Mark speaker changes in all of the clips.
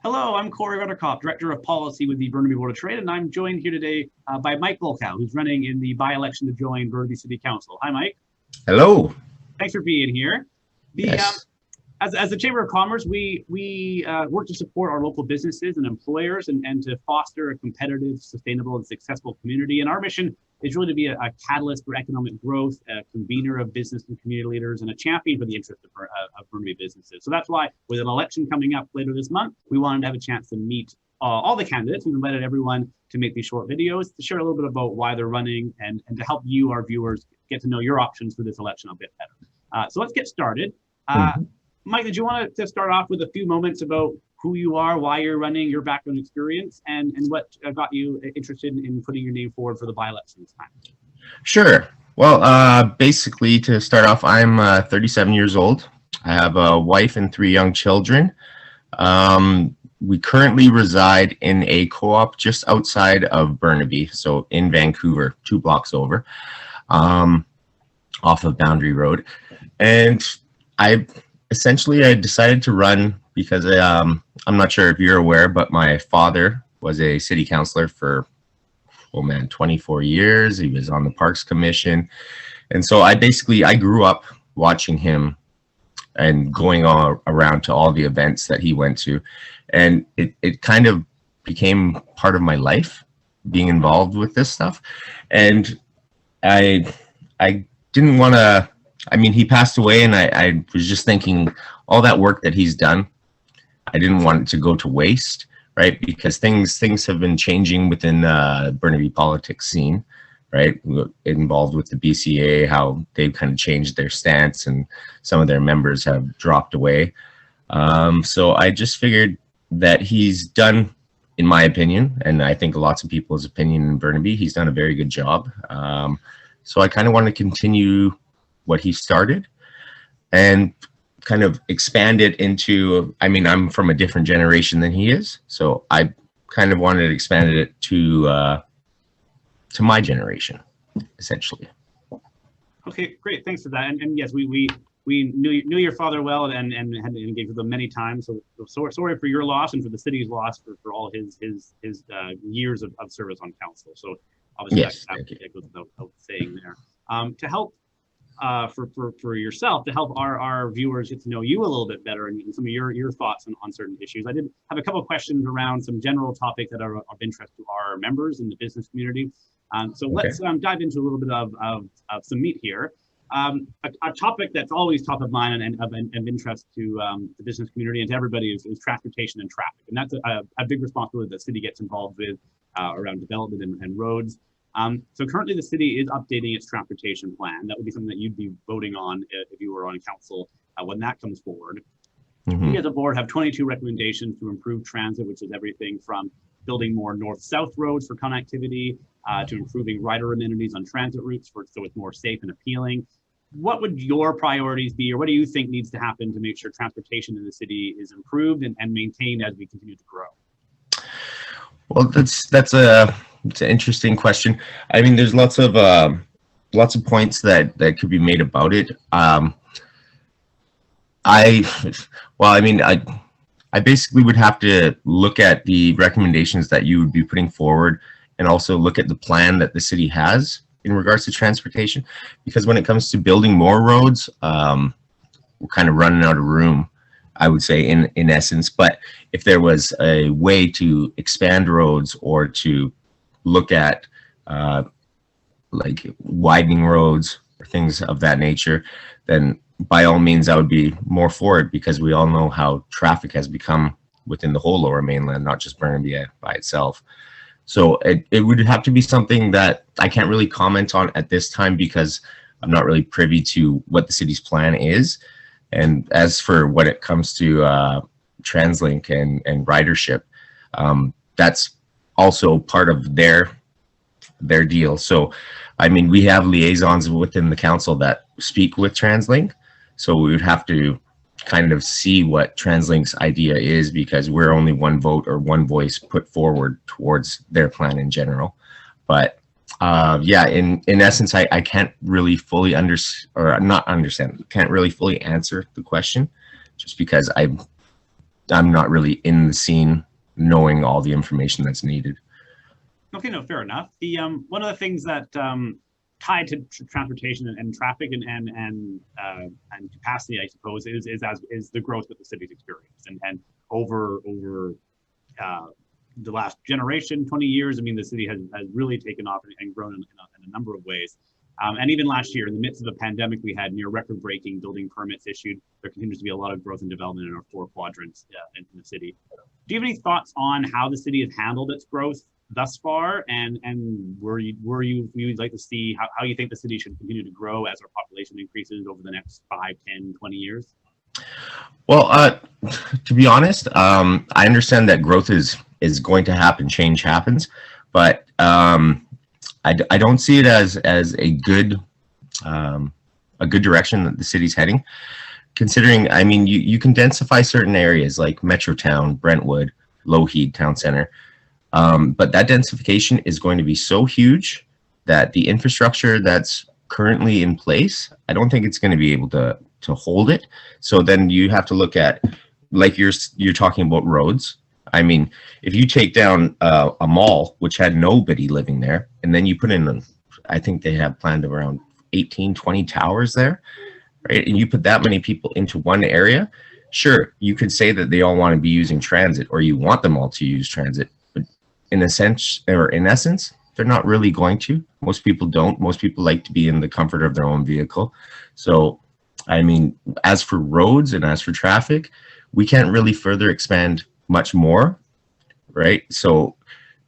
Speaker 1: Hello, I'm Corey Rutterkopf, Director of Policy with the Burnaby Board of Trade, and I'm joined here today by Mike Volkow, who's running in the by-election to join Burnaby City Council. Hi, Mike.
Speaker 2: Hello.
Speaker 1: Thanks for being here.
Speaker 2: Yes.
Speaker 1: As the Chamber of Commerce, we work to support our local businesses and employers and to foster a competitive, sustainable, and successful community. And our mission is really to be a catalyst for economic growth, a convener of business and community leaders, and a champion for the interest of Burnaby businesses. So that's why, with an election coming up later this month, we wanted to have a chance to meet all the candidates. We've invited everyone to make these short videos to share a little bit about why they're running and to help you, our viewers, get to know your options for this election a bit better. So let's get started. Mike, did you want to start off with a few moments about who you are, why you're running, your background experience, and what got you interested in putting your name forward for the by-election this time?
Speaker 2: Sure. Well, basically, to start off, I'm 37 years old. I have a wife and 3 young children. We currently reside in a co-op just outside of Burnaby, so in Vancouver, 2 blocks over, off of Boundary Road. And I decided to run because I'm not sure if you're aware, but my father was a city councilor for, 24 years. He was on the Parks Commission. And so I grew up watching him and going around to all the events that he went to. And it kind of became part of my life, being involved with this stuff. And I didn't want to, he passed away, and I was just thinking all that work that he's done, I didn't want it to go to waste, right? Because things have been changing within the Burnaby politics scene, right? Involved with the BCA, how they've kind of changed their stance, and some of their members have dropped away. So I just figured that he's done, in my opinion, and I think lots of people's opinion in Burnaby, he's done a very good job. So I kind of want to continue what he started and kind of expand it into, I'm from a different generation than he is, so I kind of wanted to expand it to my generation, essentially.
Speaker 1: Okay, great, thanks for that. And yes, we knew your father well and had to engage with him many times, so sorry for your loss and for the city's loss for all his years of service on council. So obviously
Speaker 2: yes,
Speaker 1: that goes without saying there. To help for yourself, to help our viewers get to know you a little bit better and some of your thoughts on certain issues, I did have a couple of questions around some general topics that are of interest to our members in the business community. So let's dive into a little bit of some meat here. A topic that's always top of mind and of interest to the business community and to everybody is transportation and traffic. And that's a big responsibility that the city gets involved with around development and roads. So currently the city is updating its transportation plan. That would be something that you'd be voting on if you were on council when that comes forward. We as a board have 22 recommendations to improve transit, which is everything from building more north-south roads for connectivity to improving rider amenities on transit routes so it's more safe and appealing. What would your priorities be, or what do you think needs to happen to make sure transportation in the city is improved and maintained as we continue to grow?
Speaker 2: Well, it's an interesting question. There's lots of points that could be made about it. I basically would have to look at the recommendations that you would be putting forward and also look at the plan that the city has in regards to transportation, because when it comes to building more roads, we're kind of running out of room, I would say, in essence. But if there was a way to expand roads or to look at like widening roads or things of that nature, then by all means I would be more for it, because we all know how traffic has become within the whole Lower Mainland, not just Burnaby by itself. So it would have to be something that I can't really comment on at this time, because I'm not really privy to what the city's plan is. And as for when it comes to TransLink and ridership, that's also part of their deal. So, we have liaisons within the council that speak with TransLink. So we would have to kind of see what TransLink's idea is, because we're only one vote or one voice put forward towards their plan in general. But yeah, in essence, I can't really fully can't really fully answer the question, just because I'm not really in the scene knowing all the information that's needed.
Speaker 1: Okay, no, fair enough. The one of the things that tied to transportation and traffic and capacity, I suppose, is the growth that the city's experienced, and over the last generation, 20 years, I mean, the city has really taken off and grown in a number of ways. And even last year, in the midst of a pandemic, we had near record-breaking building permits issued. There continues to be a lot of growth and development in our 4 quadrants in the city. Do you have any thoughts on how the city has handled its growth thus far? And you'd like to see how you think the city should continue to grow as our population increases over the next 5, 10, 20 years?
Speaker 2: Well, to be honest, I understand that growth is going to happen, change happens, but I don't see it as a good direction that the city's heading. Considering, I mean, you can densify certain areas like Metrotown, Brentwood, Lougheed Town Center, but that densification is going to be so huge that the infrastructure that's currently in place, I don't think it's going to be able to hold it. So then you have to look at, like you're talking about roads. I mean, if you take down a mall which had nobody living there, and then you put in, I think they have planned around 18, 20 towers there, right? And you put that many people into one area, sure, you could say that they all want to be using transit, or you want them all to use transit, but in a sense, or in essence, they're not really going to. Most people don't. Most people like to be in the comfort of their own vehicle. So, I mean, as for roads and as for traffic, we can't really further expand much more, right? So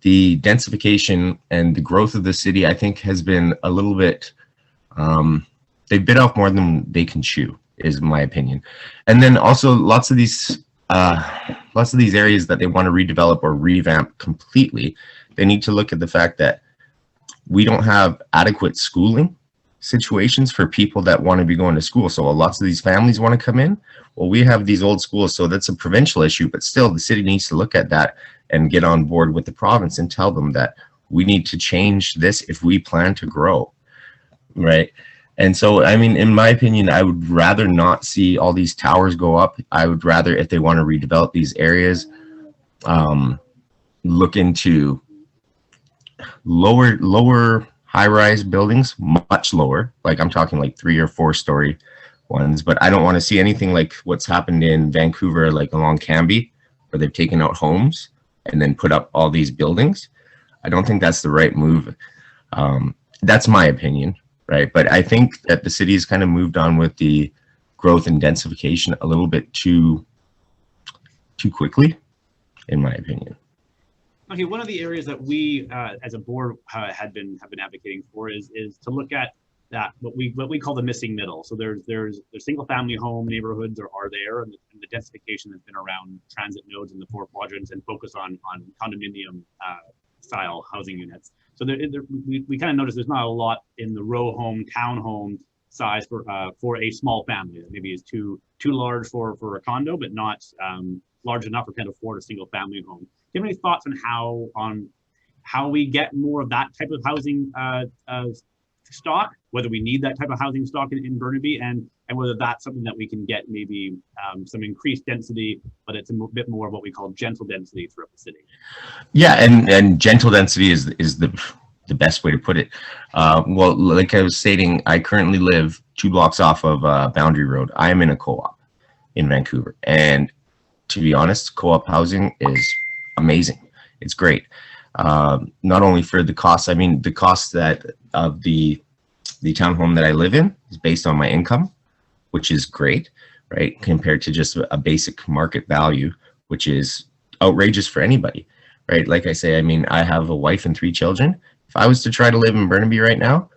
Speaker 2: the densification and the growth of the city, I think, has been a little bit, they bit off more than they can chew, is my opinion. And then also lots of these areas that they want to redevelop or revamp completely, they need to look at the fact that we don't have adequate schooling situations for people that want to be going to school. So lots of these families want to come in. Well, we have these old schools, so that's a provincial issue, but still the city needs to look at that and get on board with the province and tell them that we need to change this if we plan to grow, right? And so, I mean, in my opinion, I would rather not see all these towers go up. I would rather, if they want to redevelop these areas, look into lower high-rise buildings, much lower, like I'm talking like 3 or 4 story ones, but I don't want to see anything like what's happened in Vancouver, like along Cambie, where they've taken out homes and then put up all these buildings. I don't think that's the right move. That's my opinion, right? But I think that the city's kind of moved on with the growth and densification a little bit too quickly, in my opinion.
Speaker 1: Okay, one of the areas that we, as a board, have been advocating for is to look at that what we call the missing middle. So there's single family home neighborhoods are there, and the densification has been around transit nodes in the 4 quadrants and focus on condominium style housing units. So we kind of notice there's not a lot in the row home, townhome size for a small family that maybe is too large for a condo, but not large enough or can't afford a single family home. Do you have any thoughts on how we get more of that type of housing stock, whether we need that type of housing stock in Burnaby, and whether that's something that we can get maybe some increased density, but it's a bit more of what we call gentle density throughout the city?
Speaker 2: Yeah, and gentle density is the best way to put it. Well, like I was stating, I currently live 2 blocks off of Boundary Road. I am in a co-op in Vancouver, and to be honest, co-op housing is amazing. It's great. Not only for the costs, I mean, the cost that of the townhome that I live in is based on my income, which is great, right? Compared to just a basic market value, which is outrageous for anybody, right? Like I say, I mean, I have a wife and 3 children. If I was to try to live in Burnaby right now,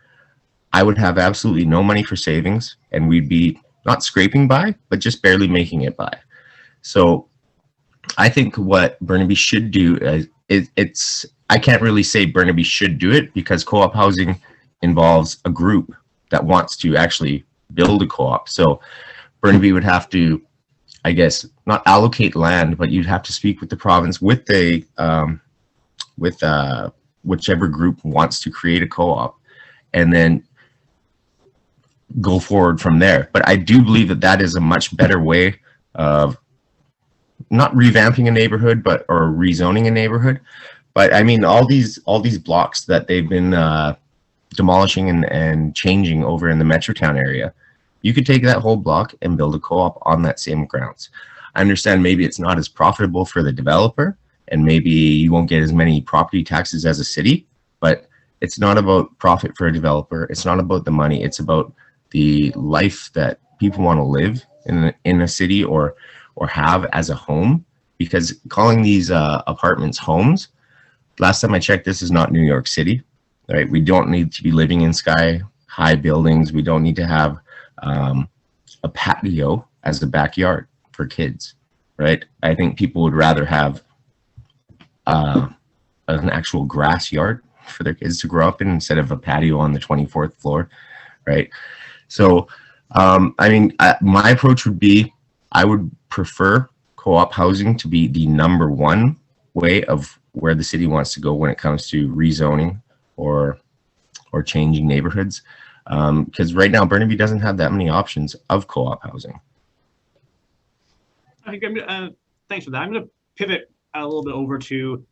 Speaker 2: I would have absolutely no money for savings, and we'd be not scraping by, but just barely making it by. So I think what Burnaby should do is, I can't really say Burnaby should do it, because co-op housing involves a group that wants to actually build a co-op. So Burnaby would have to, I guess, not allocate land, but you'd have to speak with the province, with the whichever group wants to create a co-op, and then go forward from there. But I do believe that that is a much better way of not revamping a neighborhood, but or rezoning a neighborhood. But I mean, all these blocks that they've been demolishing and changing over in the Metrotown area, you could take that whole block and build a co-op on that same grounds. I understand maybe it's not as profitable for the developer, and maybe you won't get as many property taxes as a city, but it's not about profit for a developer. It's not about the money. It's about the life that people want to live in a city or have as a home. Because calling these apartments homes, last time I checked, this is not New York City, right? We don't need to be living in sky-high buildings. We don't need to have a patio as the backyard for kids, right? I think people would rather have an actual grass yard for their kids to grow up in instead of a patio on the 24th floor, right? So, I mean, my approach would be, I would prefer co-op housing to be the #1 way of where the city wants to go when it comes to rezoning or changing neighborhoods. Because right now, Burnaby doesn't have that many options of co-op housing.
Speaker 1: I think thanks for that. I'm going to pivot a little bit over to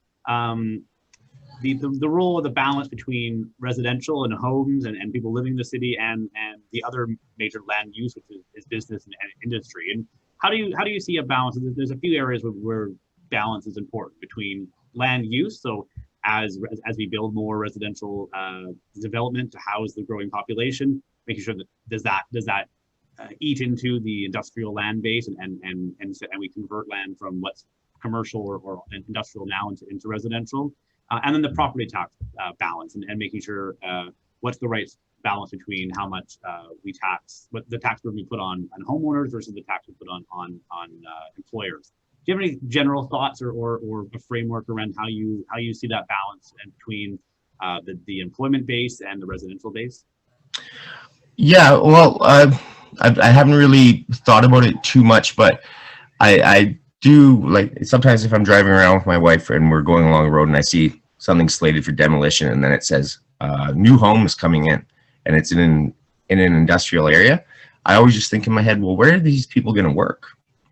Speaker 1: the role of the balance between residential and homes and people living in the city and the other major land use, which is business and industry. And how do you see a balance? There's a few areas where balance is important between land use. So as we build more residential development to house the growing population, making sure that does that eat into the industrial land base and we convert land from what's commercial or industrial now into residential, and then the property tax balance and making sure what's the right balance between how much we tax, what the tax burden we put on homeowners versus the tax we put on employers. Do you have any general thoughts or a framework around how you see that balance and between the employment base and the residential base?
Speaker 2: Yeah, well, I haven't really thought about it too much, but I do, like, sometimes if I'm driving around with my wife and we're going along the road and I see something slated for demolition and then it says new homes coming in and it's in an industrial area, I always just think in my head, well, where are these people going to work?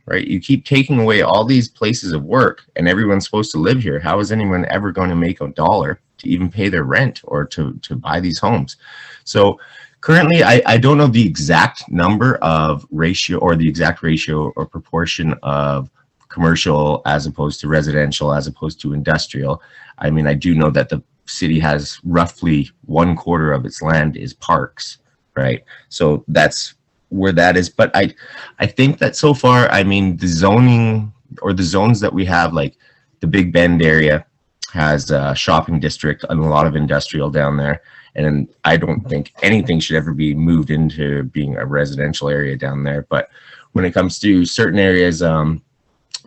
Speaker 2: Right? You keep taking away all these places of work and everyone's supposed to live here. How is anyone ever going to make $1 to even pay their rent or to buy these homes? So currently, I don't know the exact number of ratio or the exact ratio or proportion of commercial as opposed to residential as opposed to industrial. I mean, I do know that the city has roughly 1/4 of its land is parks, right? So that's where that is. But I think that so far, I mean, the zoning or the zones that we have, like the Big Bend area has a shopping district and a lot of industrial down there. And I don't think anything should ever be moved into being a residential area down there. But when it comes to certain areas,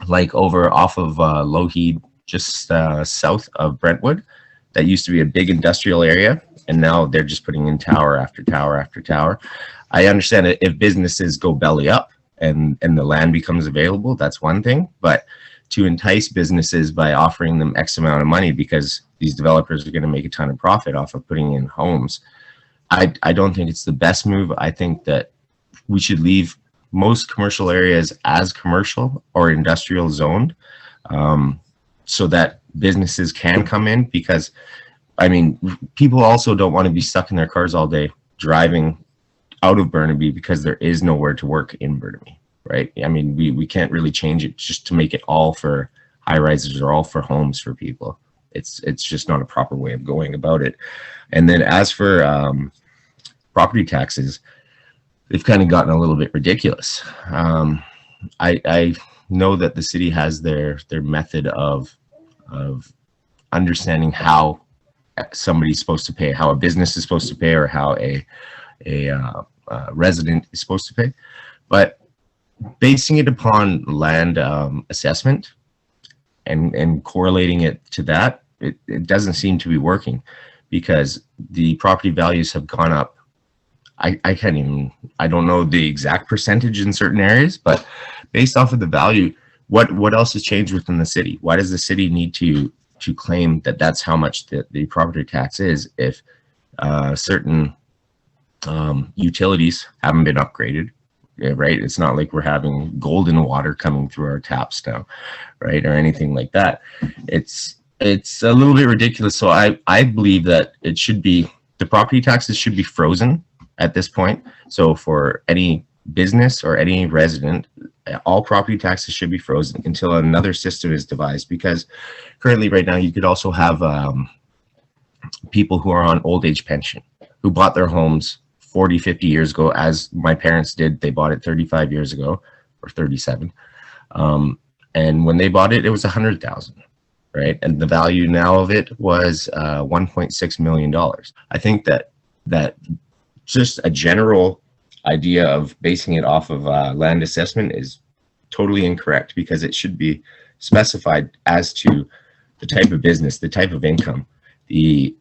Speaker 2: like over off of Lougheed, just south of Brentwood, that used to be a big industrial area, and now they're just putting in tower after tower after tower. I understand that if businesses go belly up and the land becomes available, that's one thing. But to entice businesses by offering them X amount of money because these developers are going to make a ton of profit off of putting in homes, I don't think it's the best move. I think that we should leave most commercial areas as commercial or industrial zoned, so that businesses can come in, because I mean, people also don't want to be stuck in their cars all day driving out of Burnaby because there is nowhere to work in Burnaby, right? I mean, we can't really change it just to make it all for high rises or all for homes for people. It's just not a proper way of going about it. And then as for property taxes, they've kind of gotten a little bit ridiculous. I know that the city has their method of understanding how somebody's supposed to pay, how a business is supposed to pay, or how a resident is supposed to pay, but basing it upon land assessment and correlating it to that, it doesn't seem to be working, because the property values have gone up. I don't know the exact percentage in certain areas, but based off of the value, what else has changed within the city? Why does the city need to claim that that's how much the property tax is if certain utilities haven't been upgraded? right? It's not like we're having golden water coming through our taps now, right? Or anything like that. It's a little bit ridiculous. So I believe that it should be, the property taxes should be frozen at this point. So for any business or any resident, all property taxes should be frozen until another system is devised, because currently right now you could also have people who are on old age pension who bought their homes 40, 50 years ago, as my parents did. They bought it 35 years ago or 37. And when they bought it, it was 100,000, right? And the value now of it was $1.6 million. I think that just a general idea of basing it off of land assessment is totally incorrect, because it should be specified as to the type of business, the type of income, the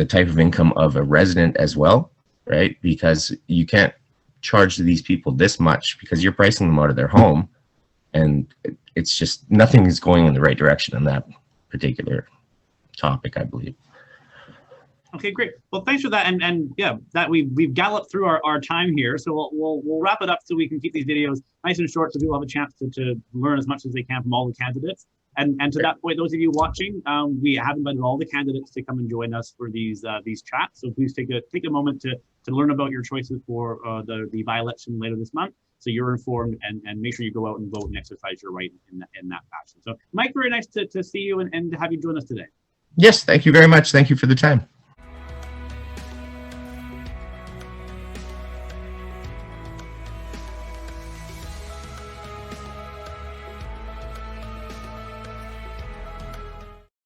Speaker 2: type of income of a resident as well, right? Because you can't charge these people this much because you're pricing them out of their home, and it's just, nothing is going in the right direction on that particular topic, I believe.
Speaker 1: Okay, great. Well, thanks for that. And yeah, that we've galloped through our time here. So we'll wrap it up so we can keep these videos nice and short, so people have a chance to learn as much as they can from all the candidates. And to that point, those of you watching, we have invited all the candidates to come and join us for these chats. So please take a moment to learn about your choices for the by-election later this month, so you're informed, and make sure you go out and vote and exercise your right in that fashion. So Mike, very nice to see you and to have you join us today.
Speaker 2: Yes, thank you very much. Thank you for the time.